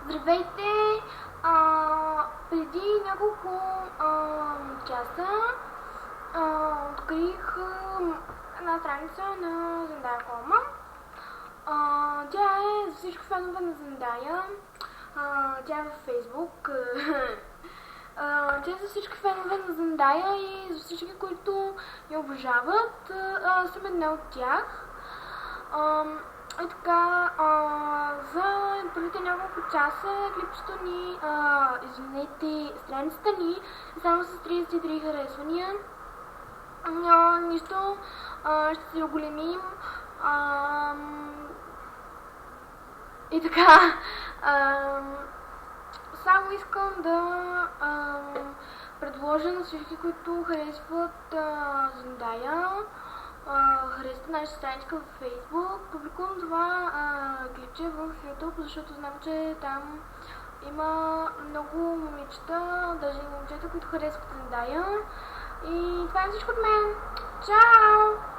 Здравейте! Преди няколко часа открих една страница на Zendaya.com. Тя е за всички фенове на Zendaya. Тя е във Facebook. Тя е за всички фенове на Zendaya и за всички, които я обожават. Съм една от тях. И така, за първите няколко часа клипчето ни, страницата ни само с 33 харесвания. Нищо, ще се оголемим. И така, само искам да предложа на всички, които харесват Zendaya, харесват нашата страничка в Facebook. Публикувам това клипче в YouTube, защото знам, че там има много момичета, даже и момчета, които харесват Zendaya. И това е всичко от мен. Чао!